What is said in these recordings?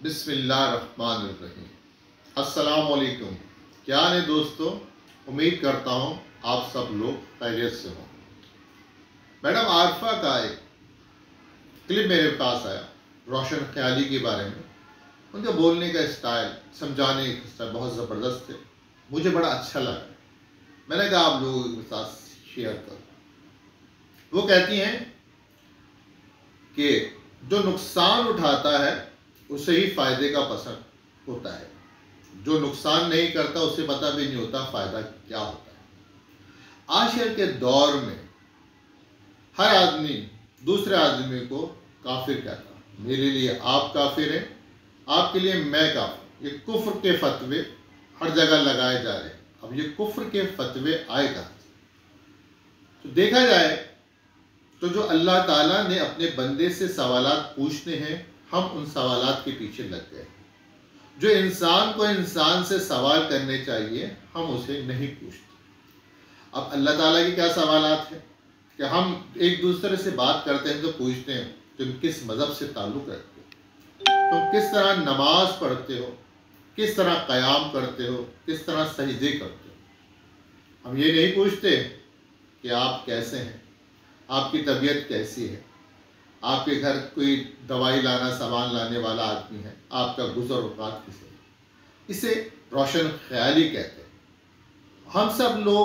बिस्मिल्लाहिर्रहमानिर्रहीम। अस्सलाम वालेकुम। क्या है दोस्तों, उम्मीद करता हूँ आप सब लोग खैरियत से हों। मैडम आरफा का एक क्लिप मेरे पास आया रोशन ख्याली के बारे में। उनका बोलने का स्टाइल, समझाने का स्टाइल बहुत ज़बरदस्त थे, मुझे बड़ा अच्छा लगा। मैंने कहा आप लोगों के साथ शेयर करो। वो कहती हैं कि जो नुकसान उठाता है उसे ही फायदे का पसंद होता है, जो नुकसान नहीं करता उसे पता भी नहीं होता फायदा क्या होता है। आजकल के दौर में हर आदमी दूसरे आदमी को काफिर कहता है। मेरे लिए आप काफिर हैं, आपके लिए मैं काफिर। ये कुफ्र के फतवे हर जगह लगाए जा रहे हैं। अब ये कुफ्र के फतवे आए कहाँ से? तो देखा जाए तो जो अल्लाह ताला ने अपने बंदे से सवालात पूछने हैं, हम उन सवालात के पीछे लग गए। जो इंसान को इंसान से सवाल करने चाहिए, हम उसे नहीं पूछते। अब अल्लाह ताला के क्या सवालात हैं कि हम एक दूसरे से बात करते हैं तो पूछते हैं तुम किस मज़हब से ताल्लुक़ रखते हो, तुम किस तरह नमाज पढ़ते हो, किस तरह क़याम करते हो, किस तरह सजदे करते हो। हम ये नहीं पूछते कि आप कैसे हैं, आपकी तबीयत कैसी है, आपके घर कोई दवाई लाना सामान लाने वाला आदमी है, आपका गुज़र औक़ात किसे है। इसे रोशन ख्याली कहते हैं। हम सब लोग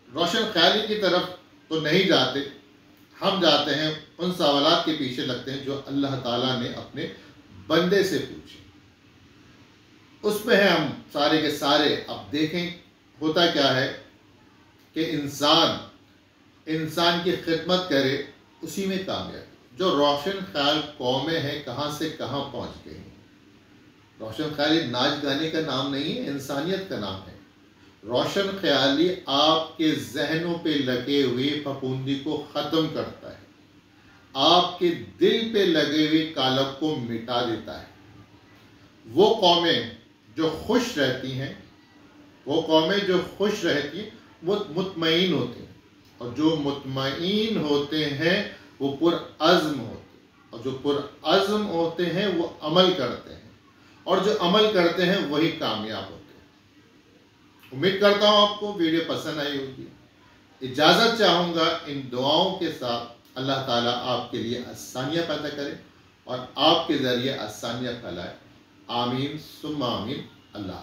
रोशन ख्याली की तरफ तो नहीं जाते, हम जाते हैं उन सवालात के पीछे लगते हैं जो अल्लाह ताला ने अपने बंदे से पूछे। उसमें है हम सारे के सारे। अब देखें होता क्या है कि इंसान की खिदमत करे, उसी में कामयाब। जो रोशन ख्याल कौमें हैं कहाँ से कहाँ पहुँच गई हैं। रोशन ख्याली नाच गाने का नाम नहीं है, इंसानियत का नाम है। रोशन ख्याली आपके जहनों पे लगे हुए फफूंदी को ख़त्म करता है, आपके दिल पे लगे हुए कालब को मिटा देता है। वो कौमें जो खुश रहती हैं, वो कौमें जो खुश रहती हैं वो मुतमईन होती हैं, और जो मुतमईन होते हैं वो पुरअज़्म होते हैं, और जो पुरअज़्म होते हैं वो अमल करते हैं, और जो अमल करते हैं वही कामयाब होते हैं। उम्मीद करता हूँ आपको वीडियो पसंद आई होगी। इजाज़त चाहूँगा इन दुआओं के साथ। अल्लाह ताला आपके लिए आसानियाँ पैदा करे और आपके ज़रिए आसानियाँ फैलाए। आमीन सुम्मा आमीन। अल्लाह।